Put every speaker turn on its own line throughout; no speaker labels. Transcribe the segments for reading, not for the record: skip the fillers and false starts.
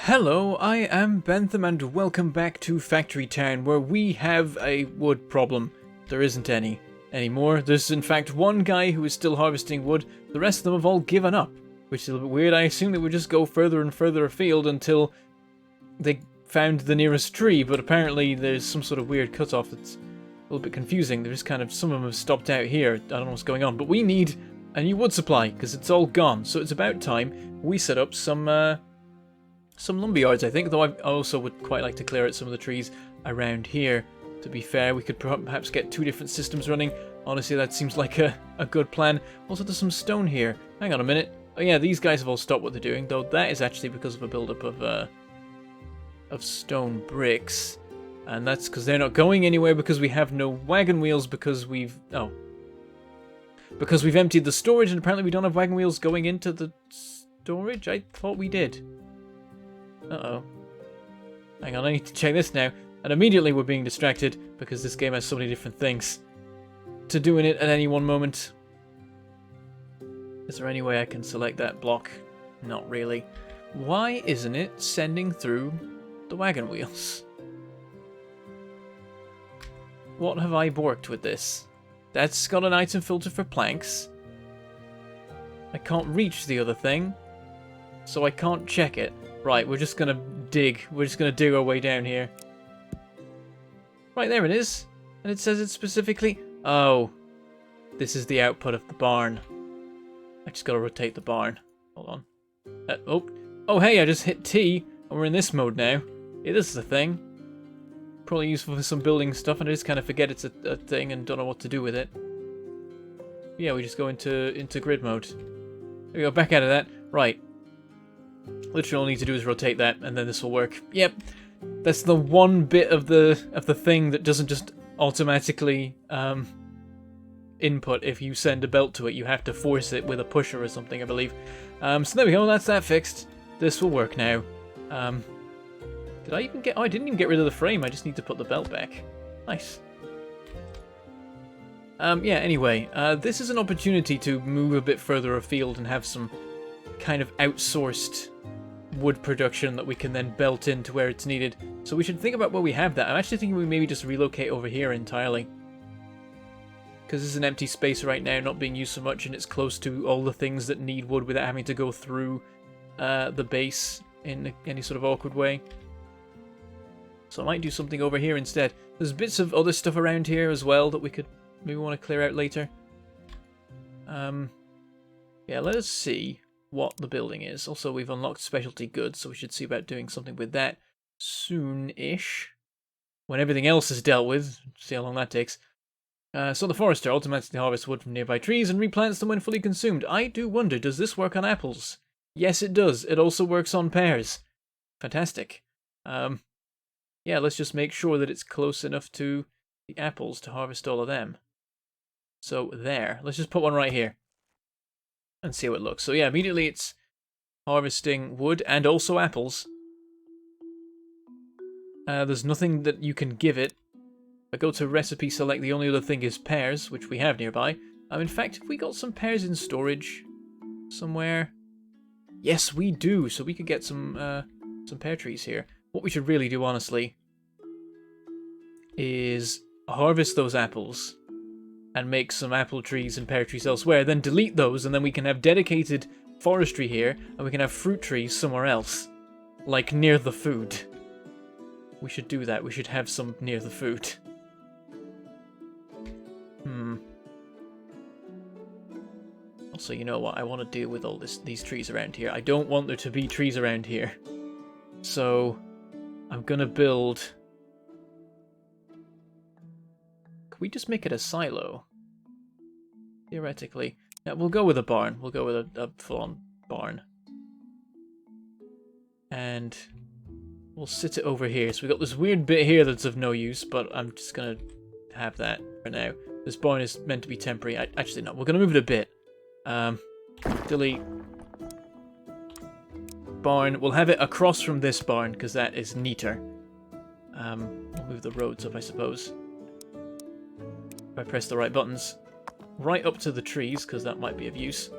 Hello, I am Bentham and welcome back to Factory Town, where we have a wood problem. There isn't any anymore. There's in fact one guy who is still harvesting wood. The rest of them have all given up, which is a little bit weird. I assume they would just go further and further afield until they found the nearest tree, but apparently there's some sort of weird cutoff that's a little bit confusing. There's kind of, some of them have stopped out here. I don't know what's going on, but we need a new wood supply because it's all gone. So it's about time we set up some lumberyards, I think, though I also would quite like to clear out some of the trees around here. To be fair, we could perhaps get two different systems running. Honestly, that seems like a good plan. Also, there's some stone here. Hang on a minute. Oh yeah, these guys have all stopped what they're doing, though that is actually because of a build-up of stone bricks. And that's because they're not going anywhere, because we have no wagon wheels, because we've emptied the storage, and apparently we don't have wagon wheels going into the storage? I thought we did. Uh-oh. Hang on, I need to check this now. And immediately we're being distracted because this game has so many different things to do in it at any one moment. Is there any way I can select that block? Not really. Why isn't it sending through the wagon wheels? What have I borked with this? That's got an item filter for planks. I can't reach the other thing, so I can't check it. Right, we're just gonna dig. We're just gonna dig our way down here. Right, there it is. And it says it specifically... Oh. This is the output of the barn. I just gotta rotate the barn. Hold on. Oh, hey, I just hit T, and we're in this mode now. Yeah, this is a thing. Probably useful for some building stuff, and I just kind of forget it's a thing and don't know what to do with it. Yeah, we just go into grid mode. There we go, back out of that. Right. Literally all I need to do is rotate that, and then this will work. Yep, that's the one bit of the thing that doesn't just automatically input if you send a belt to it. You have to force it with a pusher or something, I believe. So there we go. That's that fixed. This will work now. Did I even get? Oh, I didn't even get rid of the frame. I just need to put the belt back. Nice. Yeah. Anyway, this is an opportunity to move a bit further afield and have some kind of outsourced wood production that we can then belt into where it's needed. So we should think about where we have that. I'm actually thinking we maybe just relocate over here entirely, because this is an empty space right now, not being used so much, and it's close to all the things that need wood without having to go through the base in any sort of awkward way. So I might do something over here instead. There's bits of other stuff around here as well that we could maybe want to clear out later. Yeah, let us see what the building is. Also, we've unlocked specialty goods, so we should see about doing something with that soon-ish. When everything else is dealt with. See how long that takes. So the forester automatically harvests wood from nearby trees and replants them when fully consumed. I do wonder, does this work on apples? Yes, it does. It also works on pears. Fantastic. Yeah, let's just make sure that it's close enough to the apples to harvest all of them. So there. Let's just put one right here and see how it looks. So yeah, immediately it's harvesting wood and also apples. There's nothing that you can give it. I go to recipe select, the only other thing is pears, which we have nearby. In fact, have we got some pears in storage somewhere? Yes, we do. So we could get some pear trees here. What we should really do, honestly, is harvest those apples and make some apple trees and pear trees elsewhere, then delete those, and then we can have dedicated forestry here, and we can have fruit trees somewhere else, like near the food. We should do that. We should have some near the food. Also, you know what? I want to deal with all these trees around here. I don't want there to be trees around here. So I'm gonna build... Can we just make it a silo? Theoretically. Yeah, we'll go with a barn. We'll go with a full-on barn. And we'll sit it over here. So we've got this weird bit here that's of no use, but I'm just gonna have that for now. This barn is meant to be temporary. Actually, no. We're gonna move it a bit. Delete. Barn. We'll have it across from this barn, because that is neater. We'll move the roads up, I suppose. If I press the right buttons. Right up to the trees, because that might be of use.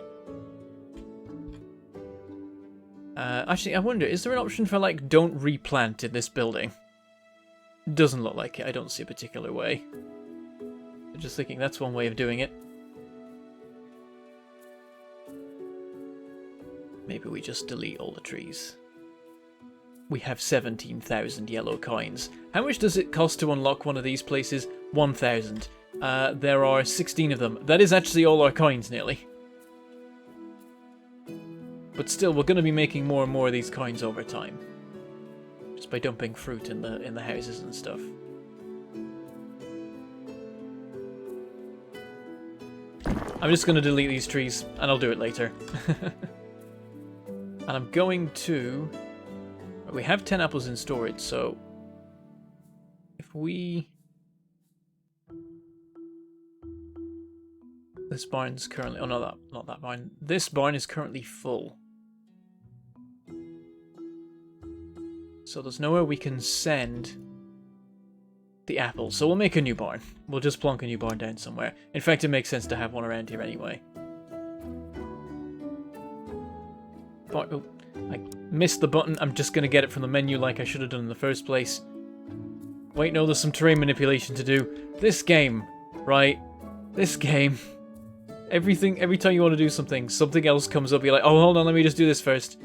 Actually, I wonder, is there an option for, like, don't replant in this building? Doesn't look like it. I don't see a particular way. I'm just thinking that's one way of doing it. Maybe we just delete all the trees. We have 17,000 yellow coins. How much does it cost to unlock one of these places? 1,000. There are 16 of them. That is actually all our coins, nearly. But still, we're going to be making more and more of these coins over time. Just by dumping fruit in the houses and stuff. I'm just going to delete these trees, and I'll do it later. And I'm going to... We have 10 apples in storage, so... If we... This barn's currently... Oh, no, not that barn. This barn is currently full. So there's nowhere we can send the apples. So we'll make a new barn. We'll just plonk a new barn down somewhere. In fact, it makes sense to have one around here anyway. Oh, I missed the button. I'm just going to get it from the menu like I should have done in the first place. Wait, no, there's some terrain manipulation to do. This game, right? This game. Every time you want to do something, something else comes up. You're like, oh, hold on, let me just do this first.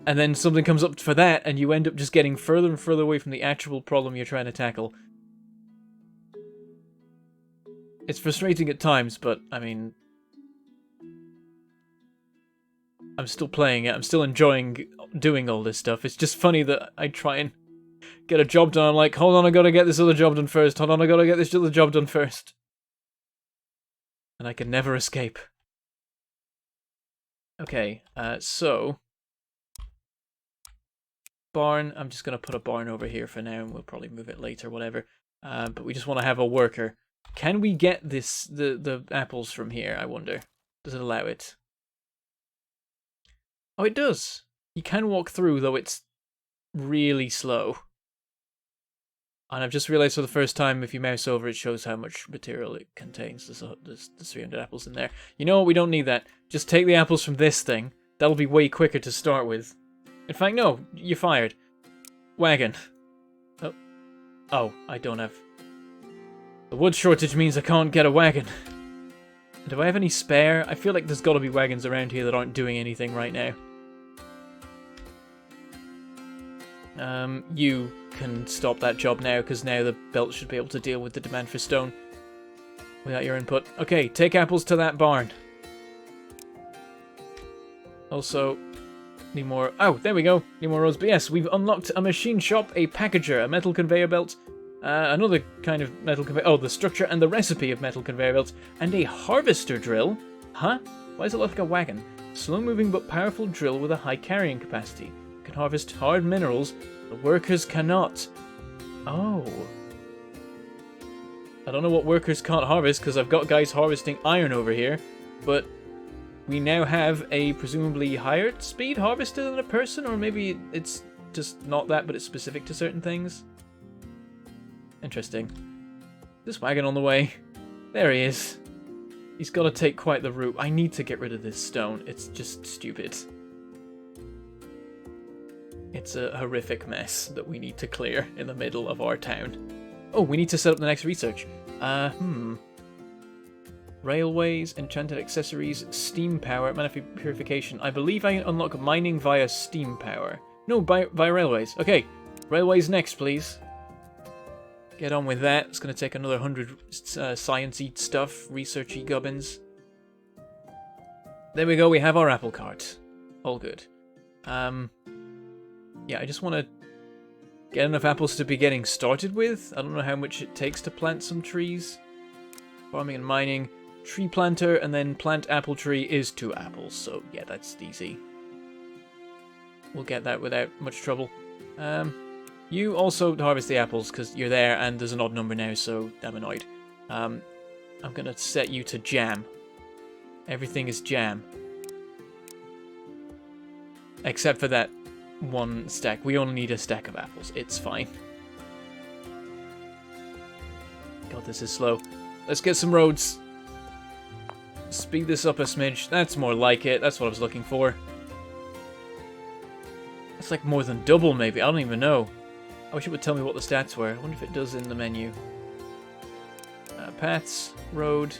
And then something comes up for that, and you end up just getting further and further away from the actual problem you're trying to tackle. It's frustrating at times, but, I mean... I'm still playing it. I'm still enjoying doing all this stuff. It's just funny that I try and get a job done. I'm like, hold on, I gotta get this other job done first. Hold on, I gotta get this other job done first. And I can never escape. Okay, so... Barn. I'm just gonna put a barn over here for now, and we'll probably move it later, whatever. But we just want to have a worker. Can we get the apples from here, I wonder? Does it allow it? Oh, it does. You can walk through, though it's really slow. And I've just realized for the first time, if you mouse over, it shows how much material it contains. There's 300 apples in there. You know what? We don't need that. Just take the apples from this thing. That'll be way quicker to start with. In fact, no. You're fired. Wagon. Oh, I don't have... The wood shortage means I can't get a wagon. Do I have any spare? I feel like there's got to be wagons around here that aren't doing anything right now. You can stop that job now, because now the belt should be able to deal with the demand for stone without your input. Okay, take apples to that barn. Also, need more... Oh, there we go. Need more roads. But yes, we've unlocked a machine shop, a packager, a metal conveyor belt, another kind of metal conveyor... Oh, the structure and the recipe of metal conveyor belts, and a harvester drill. Huh? Why does it look like a wagon? Slow-moving but powerful drill with a high carrying capacity. Can harvest hard minerals. The workers cannot. Oh. I don't know what workers can't harvest, because I've got guys harvesting iron over here, but we now have a presumably higher speed harvester than a person, or maybe it's just not that, but it's specific to certain things. Interesting. This wagon on the way. There he is. He's got to take quite the route. I need to get rid of this stone. It's just stupid. It's a horrific mess that we need to clear in the middle of our town. Oh, we need to set up the next research. Railways, enchanted accessories, steam power, mana purification. I believe I unlock mining via steam power. No, via railways. Okay, railways next, please. Get on with that. It's going to take another 100 science-y stuff, researchy gubbins. There we go, we have our apple cart. All good. Yeah, I just want to get enough apples to be getting started with. I don't know how much it takes to plant some trees. Farming and mining. Tree planter, and then plant apple tree is 2 apples. So, yeah, that's easy. We'll get that without much trouble. You also harvest the apples, because you're there, and there's an odd number now, so I'm annoyed. I'm going to set you to jam. Everything is jam. Except for that 1 stack. We only need a stack of apples. It's fine. God, this is slow. Let's get some roads. Speed this up a smidge. That's more like it. That's what I was looking for. That's like more than double, maybe. I don't even know. I wish it would tell me what the stats were. I wonder if it does in the menu. Paths, road.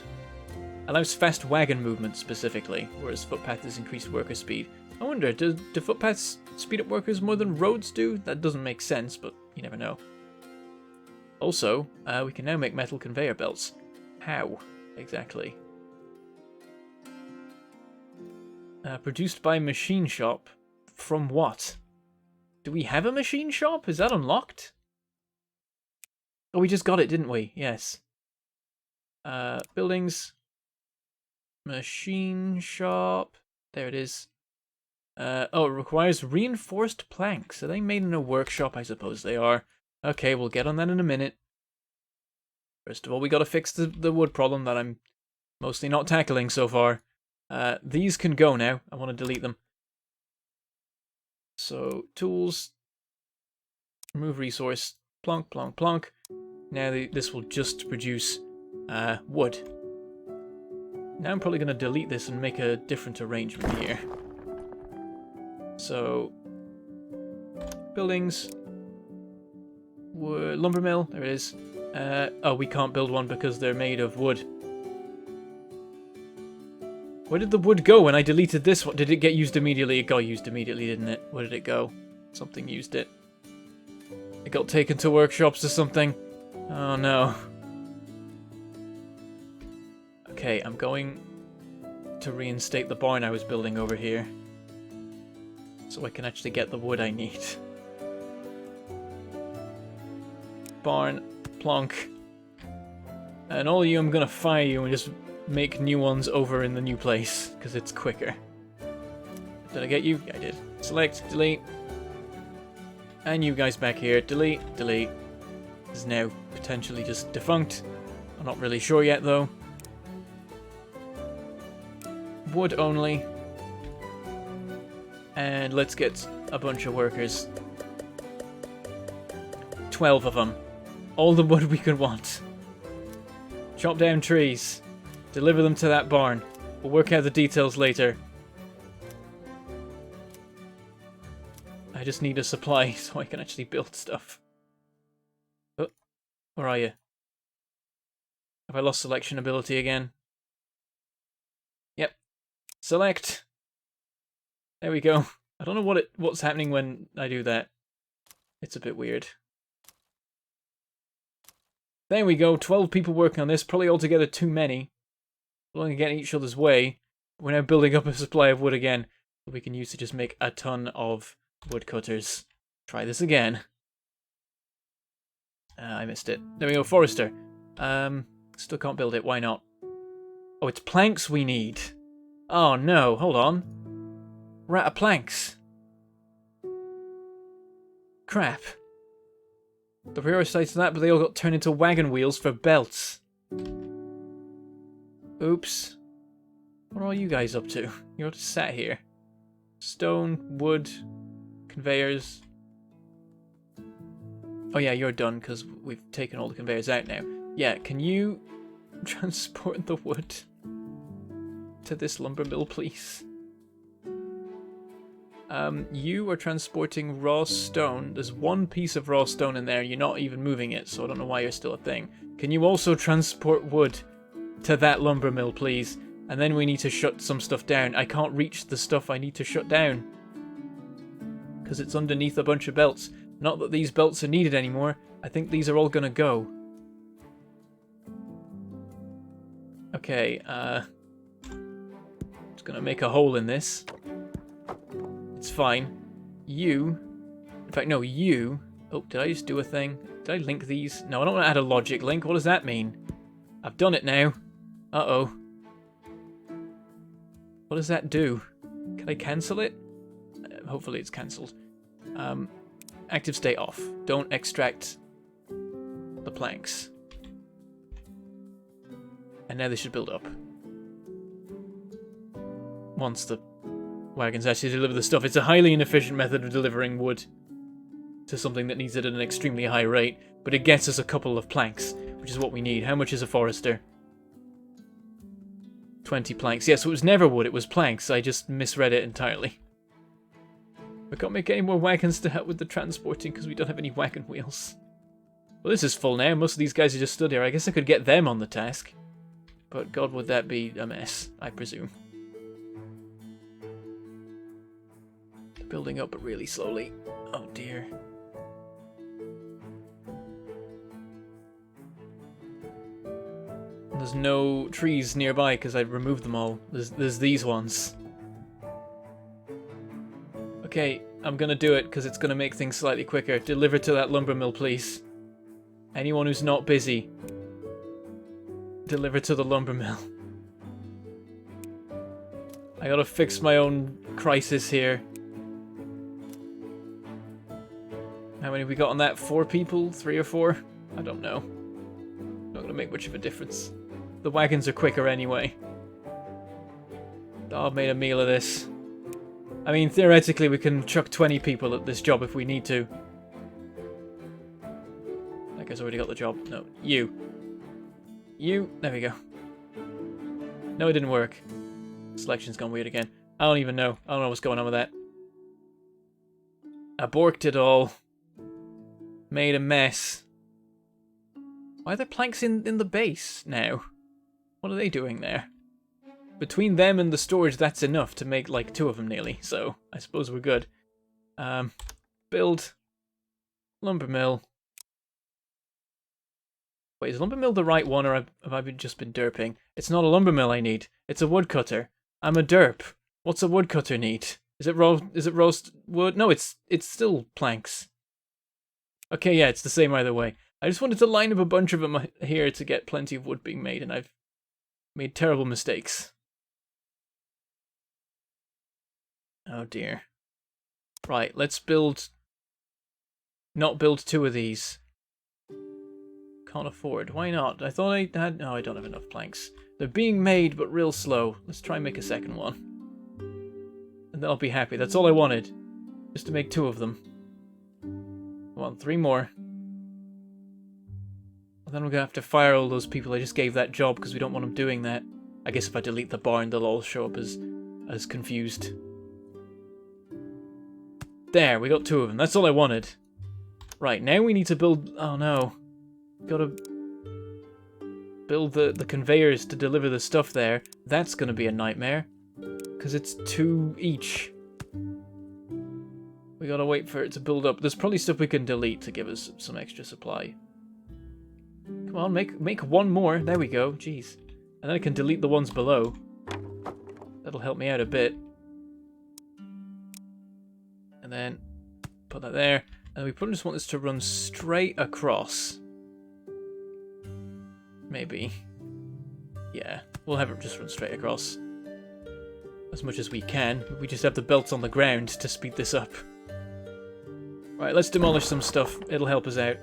Allows fast wagon movement specifically, whereas footpath is increased worker speed. I wonder, do footpaths speed up workers more than roads do? That doesn't make sense, but you never know. Also, we can now make metal conveyor belts. How, exactly? Produced by machine shop. From what? Do we have a machine shop? Is that unlocked? Oh, we just got it, didn't we? Yes. Buildings. Machine shop. There it is. Oh, it requires reinforced planks. Are they made in a workshop? I suppose they are. Okay, we'll get on that in a minute. First of all, we gotta fix the wood problem that I'm mostly not tackling so far. These can go now. I want to delete them. So, tools. Remove resource. Plonk, plonk, plonk. Now this will just produce wood. Now I'm probably going to delete this and make a different arrangement here. So, buildings. Lumber mill, there it is. Oh, we can't build one because they're made of wood. Where did the wood go when I deleted this one? Did it get used immediately? It got used immediately, didn't it? Where did it go? Something used it. It got taken to workshops or something. Oh no. Okay, I'm going to reinstate the barn I was building over here. So I can actually get the wood I need. Barn, plonk. And all of you, I'm gonna fire you and just make new ones over in the new place, because it's quicker. Did I get you? Yeah, I did. Select, delete. And you guys back here, delete, delete. This is now potentially just defunct. I'm not really sure yet, though. Wood only. And let's get a bunch of workers. 12 of them. All the wood we could want. Chop down trees. Deliver them to that barn. We'll work out the details later. I just need a supply so I can actually build stuff. Oh, where are you? Have I lost selection ability again? Yep. Select. There we go. I don't know what's happening when I do that. It's a bit weird. There we go. 12 people working on this. Probably altogether too many. We're only getting each other's way. We're now building up a supply of wood again that we can use to just make a ton of woodcutters. Try this again. I missed it. There we go. Forester. Still can't build it. Why not? Oh, it's planks we need. Oh no. Hold on. We're out of planks. Crap. The prioritize that, but they all got turned into wagon wheels for belts. Oops. What are all you guys up to? You're just sat here. Stone, wood, conveyors. Oh yeah, you're done because we've taken all the conveyors out now. Yeah, can you transport the wood to this lumber mill, please? You are transporting raw stone. There's one piece of raw stone in there. You're not even moving it, so I don't know why you're still a thing. Can you also transport wood to that lumber mill, please? And then we need to shut some stuff down. I can't reach the stuff I need to shut down because it's underneath a bunch of belts. Not that these belts are needed anymore. I think these are all gonna go. Okay, just gonna make a hole in this. It's fine. You... In fact, no, you... Oh, did I just do a thing? Did I link these? No, I don't want to add a logic link. What does that mean? I've done it now. Uh-oh. What does that do? Can I cancel it? Hopefully it's cancelled. Active state off. Don't extract the planks. And now they should build up. Once the wagons actually deliver the stuff. It's a highly inefficient method of delivering wood to something that needs it at an extremely high rate, but it gets us a couple of planks, which is what we need. How much is a forester? 20 planks. Yes, so it was never wood, it was planks. I just misread it entirely. We can't make any more wagons to help with the transporting because we don't have any wagon wheels. Well, this is full now. Most of these guys are just stood here. I guess I could get them on the task. But God, would that be a mess, I presume. They're building up, but really slowly. Oh dear. There's no trees nearby because I removed them all. There's these ones. Okay, I'm gonna do it because it's gonna make things slightly quicker. Deliver to that lumber mill, please. Anyone who's not busy, deliver to the lumber mill. I gotta fix my own crisis here. How many we got on that? 4 people? 3 or 4? I don't know. Not gonna make much of a difference. The wagons are quicker anyway. Oh, I've made a meal of this. I mean, theoretically, we can chuck 20 people at this job if we need to. That guy's already got the job. No, you. You. There we go. No, it didn't work. Selection's gone weird again. I don't even know. I don't know what's going on with that. I borked it all. Made a mess. Why are there planks in the base now? What are they doing there? Between them and the storage, that's enough to make like 2 of them nearly. So I suppose we're good. Build lumber mill. Wait, is lumber mill the right one, or have I just been derping? It's not a lumber mill I need. It's a woodcutter. I'm a derp. What's a woodcutter need? Is it roast wood? No, it's still planks. Okay, yeah, it's the same either way. I just wanted to line up a bunch of them here to get plenty of wood being made, and I've made terrible mistakes. Oh dear. Right, let's not build 2 of these. Can't afford. Why not? I thought I had... No, I don't have enough planks. They're being made, but real slow. Let's try and make a second one. And then I'll be happy. That's all I wanted. Just to make 2 of them. Come on, 3 more. And then we're gonna have to fire all those people I just gave that job because we don't want them doing that. I guess if I delete the barn, they'll all show up as confused. There, we got 2 of them. That's all I wanted. Right, now we need to build... Oh no. Gotta build the conveyors to deliver the stuff there. That's gonna be a nightmare. Because it's 2 each. We gotta wait for it to build up. There's probably stuff we can delete to give us some extra supply. Come on, make 1 more. There we go. Jeez. And then I can delete the ones below. That'll help me out a bit. And then put that there. And we probably just want this to run straight across. Maybe. Yeah, we'll have it just run straight across. As much as we can. We just have the belts on the ground to speed this up. Right, let's demolish some stuff. It'll help us out.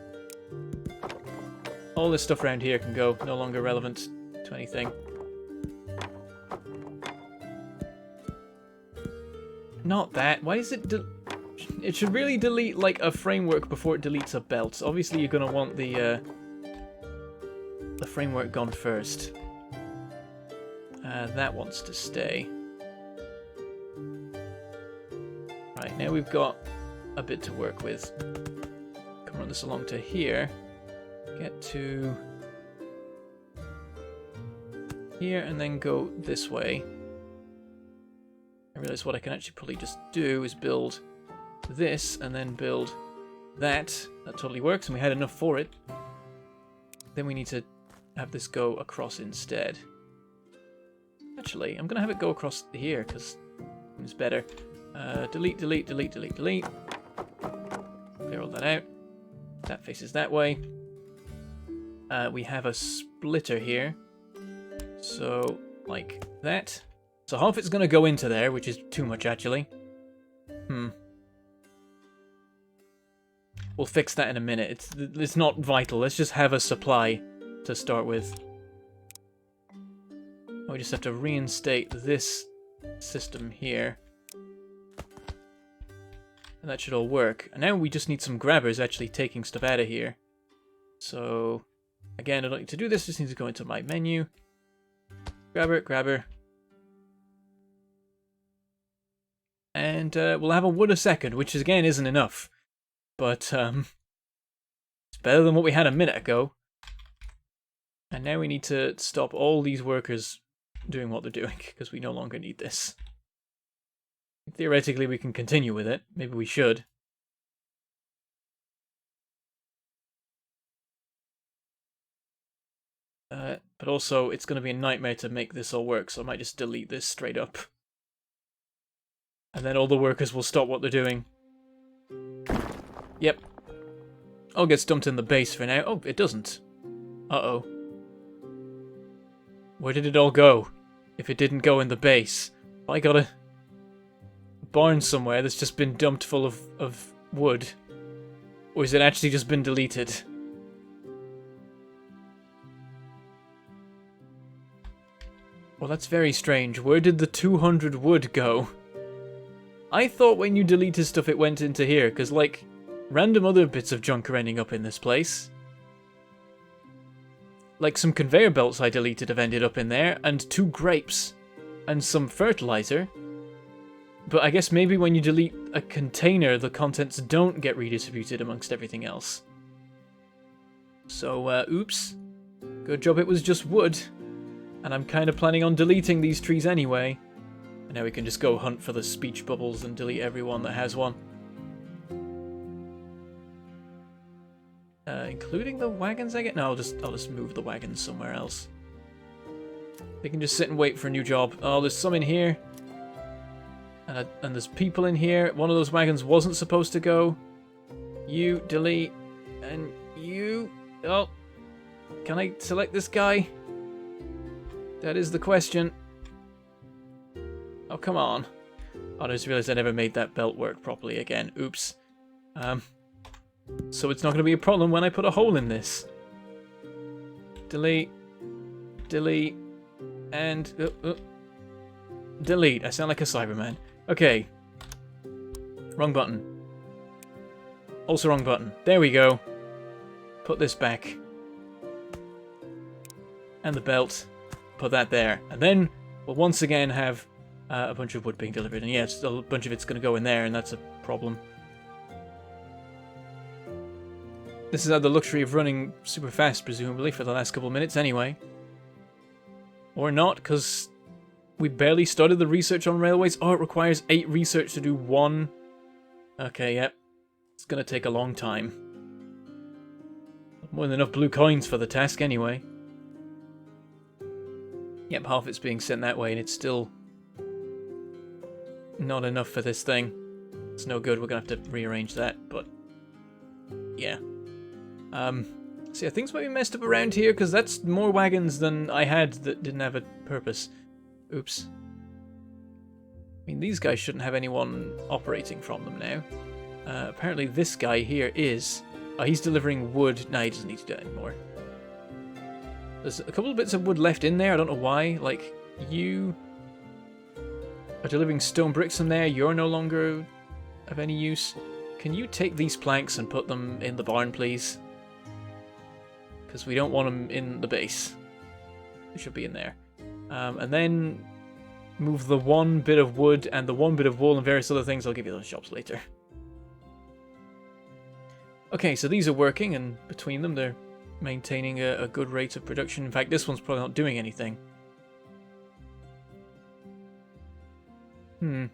All this stuff around here can go. No longer relevant to anything. Not that. Why is it... It should really delete, like, a framework before it deletes a belt. Obviously, you're going to want the framework gone first. That wants to stay. Right, now we've got a bit to work with. Come run this along to here. Get to here, and then go this way. I realize what I can actually probably just do is build this, and then build that. That totally works, and we had enough for it. Then we need to have this go across instead. Actually, I'm going to have it go across here, because it's better. Delete, delete, delete, delete, delete. Clear all that out. That faces that way. We have a splitter here. So, like that. So half it's going to go into there, which is too much, actually. We'll fix that in a minute. It's not vital. Let's just have a supply to start with. We just have to reinstate this system here. And that should all work. And now we just need some grabbers actually taking stuff out of here. So, again, I don't need to do this. Just need to go into my menu. Grabber, grabber. And we'll have a wood a second, which again isn't enough. But it's better than what we had a minute ago. And now we need to stop all these workers doing what they're doing, because we no longer need this. Theoretically, we can continue with it. Maybe we should. But also, it's going to be a nightmare to make this all work, so I might just delete this straight up. And then all the workers will stop what they're doing. Yep. All gets dumped in the base for now. Oh, it doesn't. Uh-oh. Where did it all go? If it didn't go in the base. I got a barn somewhere that's just been dumped full of wood. Or has it actually just been deleted? Well, that's very strange. Where did the 200 wood go? I thought when you deleted stuff it went into here, because, like, random other bits of junk are ending up in this place. Like, some conveyor belts I deleted have ended up in there, and 2 grapes, and some fertilizer. But I guess maybe when you delete a container, the contents don't get redistributed amongst everything else. So, oops. Good job it was just wood. And I'm kind of planning on deleting these trees anyway. And now we can just go hunt for the speech bubbles and delete everyone that has one. Including the wagons, I get? No, I'll just move the wagons somewhere else. They can just sit and wait for a new job. Oh, there's some in here. And there's people in here. One of those wagons wasn't supposed to go. You, delete. And you... Oh. Can I select this guy? That is the question. Oh, come on. Oh, I just realized I never made that belt work properly again. Oops. So it's not going to be a problem when I put a hole in this. Delete. Delete. And... delete. I sound like a Cyberman. Okay. Wrong button. Also wrong button. There we go. Put this back. And the belt. Put that there. And then we'll once again have a bunch of wood being delivered. And yeah, a bunch of it's going to go in there, and that's a problem. This has had the luxury of running super fast, presumably, for the last couple of minutes anyway. Or not, because we barely started the research on railways. Oh, it requires 8 research to do 1. Okay, yep. It's going to take a long time. More than enough blue coins for the task anyway. Yep, half it's being sent that way, and it's still not enough for this thing. It's no good. We're going to have to rearrange that, but yeah. So yeah, things might be messed up around here, because that's more wagons than I had that didn't have a purpose. Oops. I mean, these guys shouldn't have anyone operating from them now. Apparently this guy here is... Oh, he's delivering wood. No, he doesn't need to do it anymore. There's a couple of bits of wood left in there. I don't know why. Like, you are delivering stone bricks in there. You're no longer of any use. Can you take these planks and put them in the barn, please? Because we don't want them in the base. They should be in there. And then move the 1 bit of wood and the 1 bit of wool and various other things. I'll give you those jobs later. Okay, so these are working, and between them they're maintaining a good rate of production. In fact, this one's probably not doing anything. I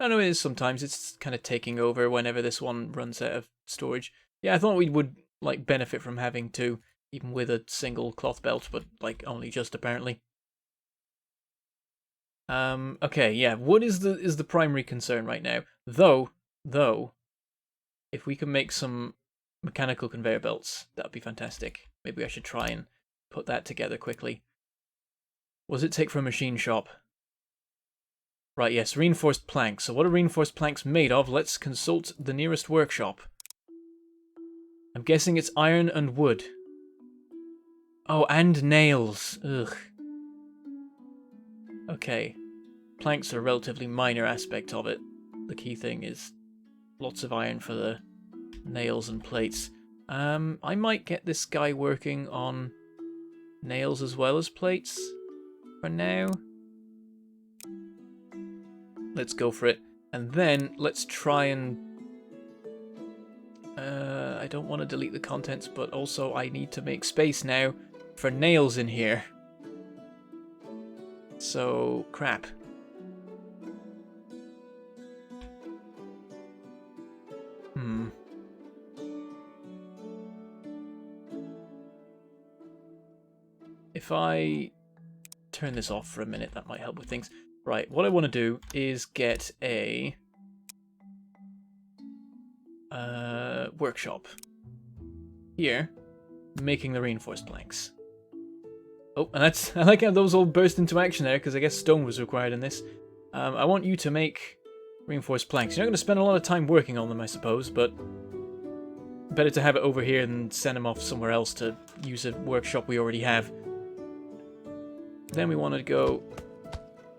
know it is sometimes. It's kind of taking over whenever this one runs out of storage. Yeah, I thought we would like benefit from having 2, even with a single cloth belt, but like only just apparently. Okay, yeah, wood is the primary concern right now. Though, if we can make some mechanical conveyor belts, that would be fantastic. Maybe I should try and put that together quickly. What does it take for a machine shop? Right, yes, reinforced planks. So what are reinforced planks made of? Let's consult the nearest workshop. I'm guessing it's iron and wood. Oh, and nails. Ugh. Okay. Planks are a relatively minor aspect of it. The key thing is lots of iron for the nails and plates. I might get this guy working on nails as well as plates for now. Let's go for it. And then let's try and... I don't want to delete the contents, but also I need to make space now for nails in here. So, crap. If I turn this off for a minute, that might help with things. Right, what I want to do is get a workshop here, making the reinforced planks. Oh, and that's, I like how those all burst into action there, because I guess stone was required in this. I want you to make reinforced planks. You're not going to spend a lot of time working on them, I suppose, but better to have it over here than send them off somewhere else to use a workshop we already have. Then we want to go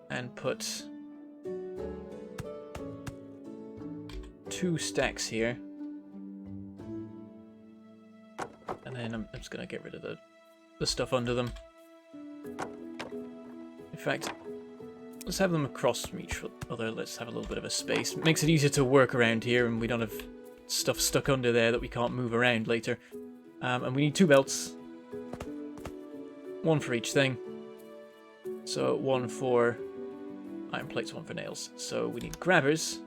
and put 2 stacks here. And then I'm just going to get rid of the stuff under them. In fact, let's have them across from each other. Let's have a little bit of a space. It makes it easier to work around here, and we don't have stuff stuck under there that we can't move around later. And we need 2 belts. 1 for each thing. So 1 for iron plates, 1 for nails. So we need grabbers.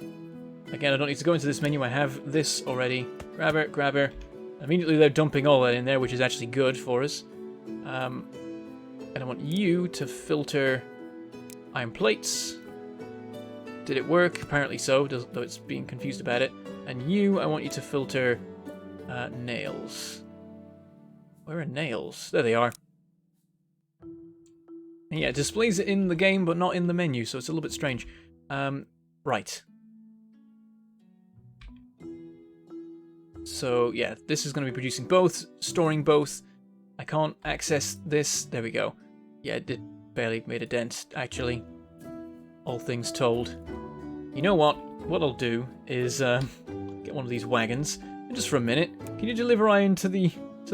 Again, I don't need to go into this menu. I have this already. Grabber, grabber. Immediately they're dumping all that in there, which is actually good for us. And I want you to filter iron plates. Did it work? Apparently so, though it's being confused about it. And you, I want you to filter nails. Where are nails? There they are. And yeah, it displays it in the game, but not in the menu, so it's a little bit strange. Right. So yeah, this is going to be producing both, storing both. I can't access this. There we go. Yeah, it did barely made a dent, actually. All things told. You know what? What I'll do is get one of these wagons. And just for a minute, can you deliver iron to the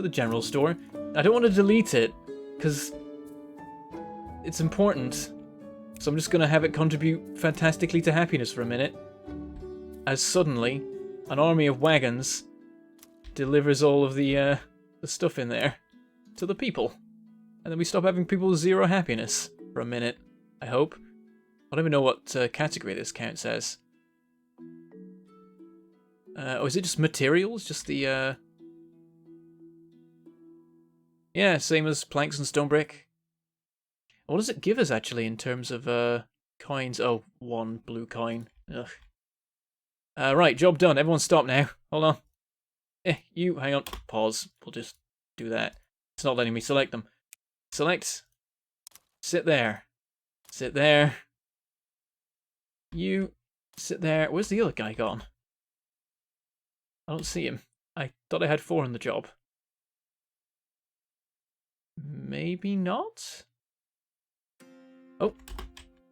general store? I don't want to delete it, because it's important. So I'm just going to have it contribute fantastically to happiness for a minute. As suddenly, an army of wagons delivers all of the stuff in there to the people. And then we stop having people 0 happiness for a minute, I hope. I don't even know what category this counts as. Oh, is it just materials? Just the... Yeah, same as planks and stone brick. What does it give us, actually, in terms of coins? Oh, 1 blue coin. Ugh. Right, job done. Everyone stop now. Hold on. You, hang on. Pause. We'll just do that. It's not letting me select them. Select. Sit there. Sit there. You, sit there. Where's the other guy gone? I don't see him. I thought I had 4 on the job. Maybe not? Oh,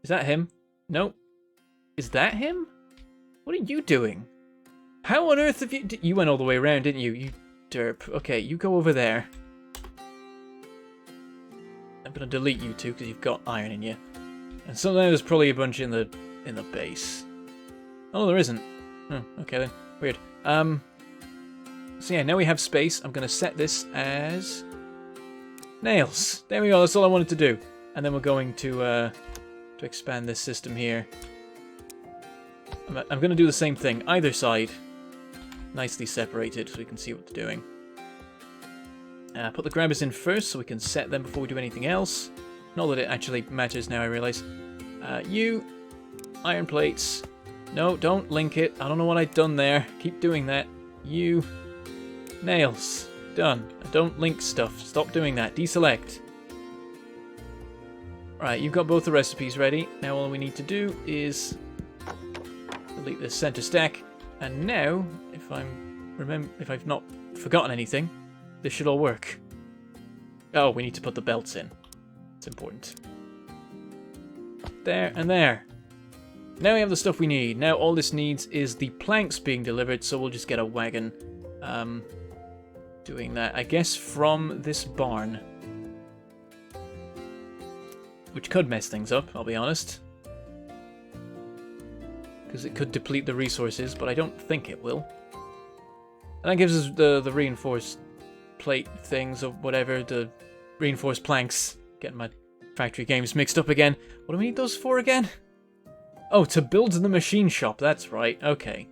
is that him? Nope. Is that him? What are you doing? How on earth have you... You went all the way around, didn't you? You derp. Okay, you go over there. I'm gonna delete you two because you've got iron in you. And so there's probably a bunch in the base. Oh, there isn't. Oh, okay then. Weird. So yeah, now we have space. I'm gonna set this as nails. There we go. That's all I wanted to do. And then we're going to expand this system here. I'm going to do the same thing. Either side, nicely separated so we can see what they're doing. Put the grabbers in first so we can set them before we do anything else. Not that it actually matters now, I realise. You, iron plates. No, don't link it. I don't know what I've done there. Keep doing that. You, nails. Done. Don't link stuff. Stop doing that. Deselect. Right, you've got both the recipes ready. Now all we need to do is delete this center stack. And now, if I've not forgotten anything, this should all work. Oh, we need to put the belts in. It's important. There and there. Now we have the stuff we need. Now all this needs is the planks being delivered, so we'll just get a wagon doing that. I guess from this barn. Which could mess things up, I'll be honest. because it could deplete the resources, but I don't think it will. And that gives us the reinforced plate things or whatever, the reinforced planks. Getting my factory games mixed up again. What do we need those for again? Oh, to build the machine shop, that's right, okay.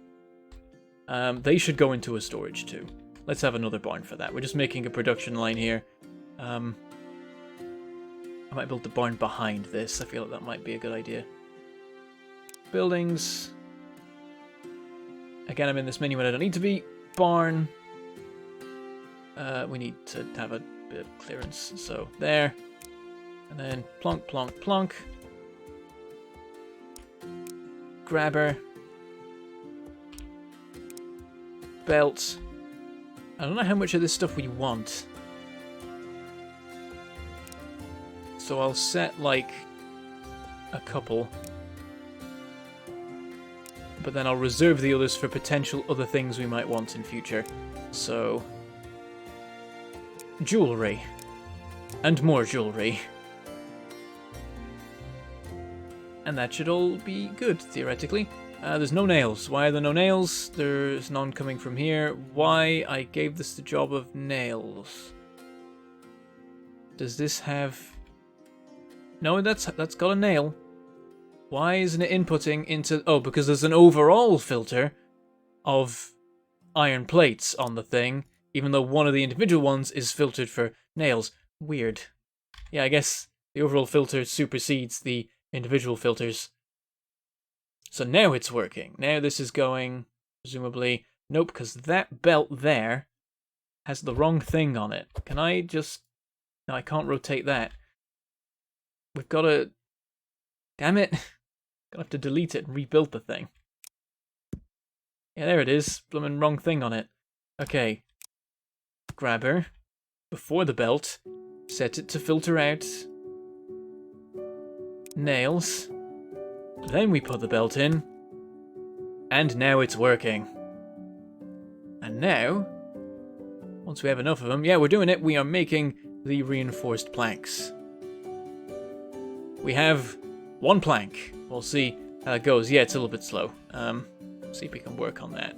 They should go into a storage too. Let's have another barn for that. We're just making a production line here. I might build the barn behind this. I feel like that might be a good idea. Buildings. Again, I'm in this menu when I don't need to be. Barn. We need to have a bit of clearance, so there. And then plonk, plonk, plonk. Grabber. Belt. I don't know how much of this stuff we want. So I'll set, like, a couple. But then I'll reserve the others for potential other things we might want in future. So... jewelry. And more jewelry. And that should all be good, theoretically. There's no nails. Why are there no nails? There's none coming from here. Why? I gave this the job of nails. Does this have... No, that's got a nail. Why isn't it inputting into... Oh, because there's an overall filter of iron plates on the thing, even though one of the individual ones is filtered for nails. Weird. Yeah, I guess the overall filter supersedes the individual filters. So now it's working. Now this is going, presumably... Nope, because that belt there has the wrong thing on it. Can I just... No, I can't rotate that. We've got to... Damn it. Gonna have to delete it and rebuild the thing. Yeah, there it is. Bloomin' wrong thing on it. Okay. Grabber. Before the belt. Set it to filter out. Nails. Then we put the belt in. And now it's working. And now, once we have enough of them, yeah, we're doing it. We are making the reinforced planks. We have one plank. We'll see how it goes. Yeah, it's a little bit slow. See if we can work on that.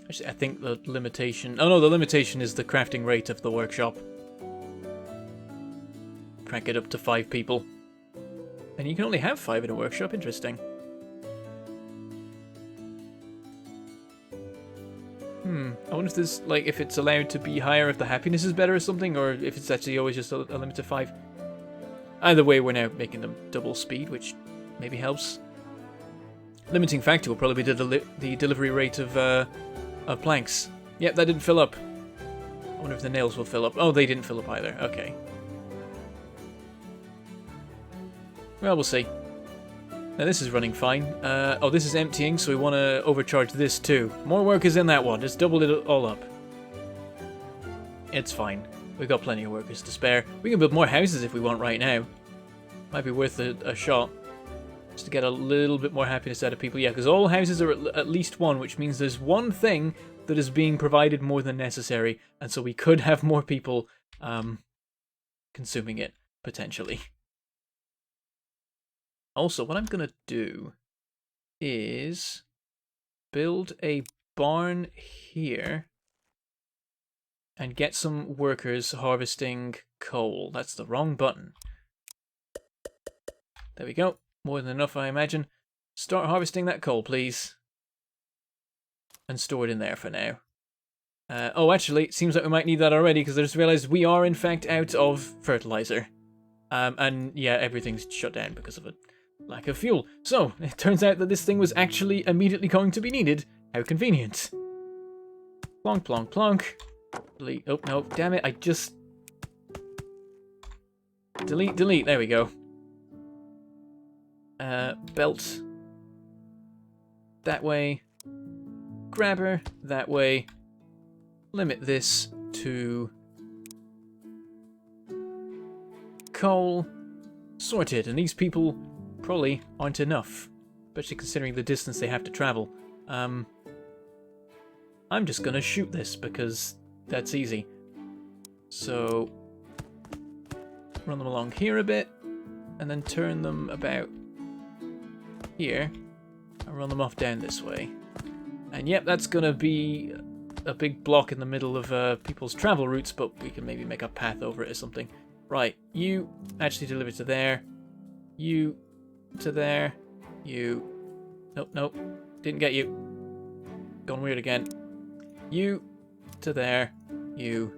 Actually, I think the limitation... Oh no, the limitation is the crafting rate of the workshop. Crank it up to 5 people. And you can only have 5 in a workshop. Interesting. I wonder if there's, like, if it's allowed to be higher if the happiness is better or something, or if it's actually always just a limit of 5. Either way, we're now making them double speed, which maybe helps. Limiting factor will probably be the delivery rate of planks. Yep, that didn't fill up. I wonder if the nails will fill up. Oh, they didn't fill up either. Okay. Well, we'll see. Now this is running fine. Oh, this is emptying, so we want to overcharge this too. More workers in that one. Just double it all up. It's fine. We've got plenty of workers to spare. We can build more houses if we want right now. Might be worth a shot. Just to get a little bit more happiness out of people. Yeah, because all houses are at least one, which means there's one thing that is being provided more than necessary. And so we could have more people consuming it, potentially. Also, what I'm going to do is build a barn here and get some workers harvesting coal. That's the wrong button. There we go. More than enough, I imagine. Start harvesting that coal, please. And store it in there for now. Oh, actually, it seems like we might need that already, because I just realized we are, in fact, out of fertilizer. And, yeah, everything's shut down because of a lack of fuel. So, it turns out that this thing was actually immediately going to be needed. How convenient. Plonk, plonk, plonk. Delete. Oh, no, damn it, I just... Delete, delete, there we go. Belt. That way. Grabber. That way. Limit this to... coal. Sorted, and these people probably aren't enough. Especially considering the distance they have to travel. I'm just gonna shoot this because that's easy. So... run them along here a bit. And then turn them about... here. and run them off down this way. And yep, that's going to be a big block in the middle of people's travel routes, but we can maybe make a path over it or something. Right, you actually deliver to there. You to there. You. Nope, nope. Didn't get you. Gone weird again. You to there. You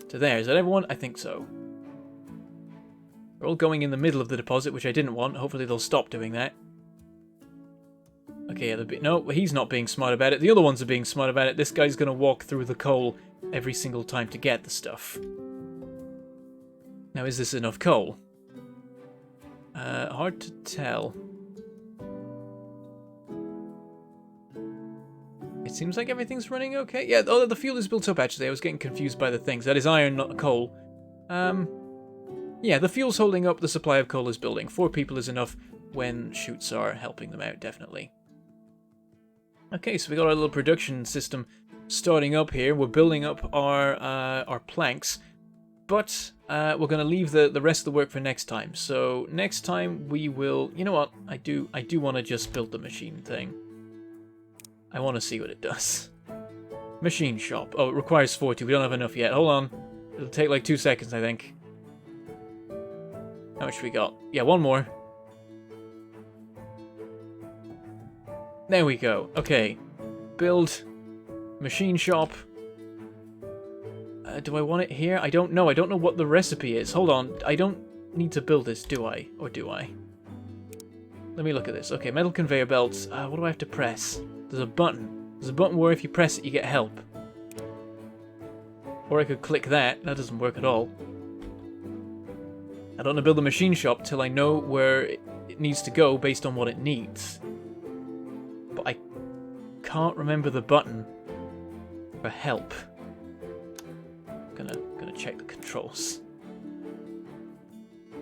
to there. Is that everyone? I think so. They're all going in the middle of the deposit, which I didn't want. Hopefully they'll stop doing that. Okay, yeah, no, he's not being smart about it. The other ones are being smart about it. This guy's going to walk through the coal every single time to get the stuff. Now, is this enough coal? Hard to tell. It seems like everything's running okay. Yeah, oh, the fuel is built up, actually. I was getting confused by the things. That is iron, not coal. Yeah, the fuel's holding up. The supply of coal is building. 4 people is enough when chutes are helping them out, definitely. Okay, so we got our little production system starting up here. We're building up our planks, but we're going to leave the rest of the work for next time. So next time we will, you know what? I do want to just build the machine thing. I want to see what it does. Machine shop. Oh, it requires 40. We don't have enough yet. Hold on. It'll take like 2 seconds, I think. How much we got? Yeah, 1 more. There we go. Okay. Build. Machine shop. Do I want it here? I don't know. I don't know what the recipe is. Hold on. I don't need to build this, do I? Or do I? Let me look at this. Okay, metal conveyor belts. What do I have to press? There's a button. There's a button where if you press it, you get help. Or I could click that. That doesn't work at all. I don't want to build a machine shop till I know where it needs to go based on what it needs. But I can't remember the button for help. Gonna check the controls.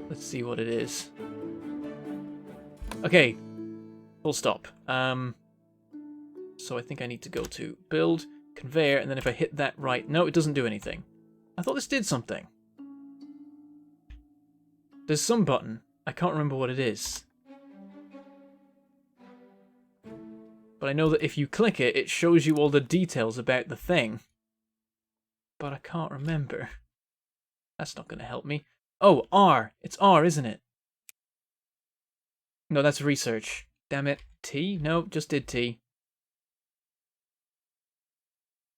Let's see what it is. Okay, full stop. So I think I need to go to build, conveyor, and then if I hit that right... No, it doesn't do anything. I thought this did something. There's some button. I can't remember what it is. But I know that if you click it, it shows you all the details about the thing. But I can't remember. That's not going to help me. Oh, R. It's R, isn't it? No, that's research. Damn it. T? No, just did T.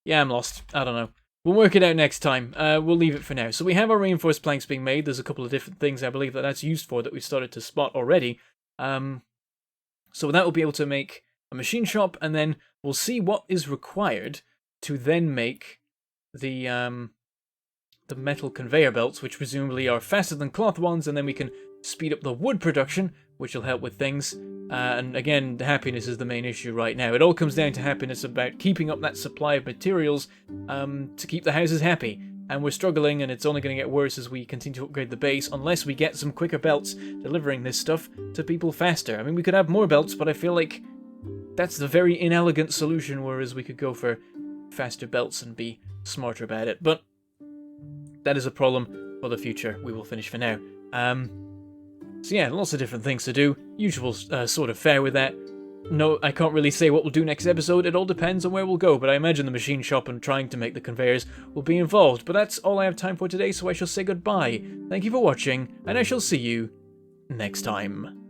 Yeah, I'm lost. I don't know. We'll work it out next time. We'll leave it for now. So we have our reinforced planks being made. There's a couple of different things I believe that that's used for that we've started to spot already. So that will be able to make a machine shop, and then we'll see what is required to then make the metal conveyor belts, which presumably are faster than cloth ones, and then we can speed up the wood production, which will help with things. And again, happiness is the main issue right now. It all comes down to happiness, about keeping up that supply of materials to keep the houses happy. And we're struggling, and it's only going to get worse as we continue to upgrade the base, unless we get some quicker belts delivering this stuff to people faster. I mean, we could have more belts, but I feel like that's the very inelegant solution, whereas we could go for faster belts and be smarter about it. But that is a problem for the future. We will finish for now. So yeah, lots of different things to do. Usual sort of fare with that. No, I can't really say what we'll do next episode. It all depends on where we'll go, but I imagine the machine shop and trying to make the conveyors will be involved. But that's all I have time for today, so I shall say goodbye. Thank you for watching, and I shall see you next time.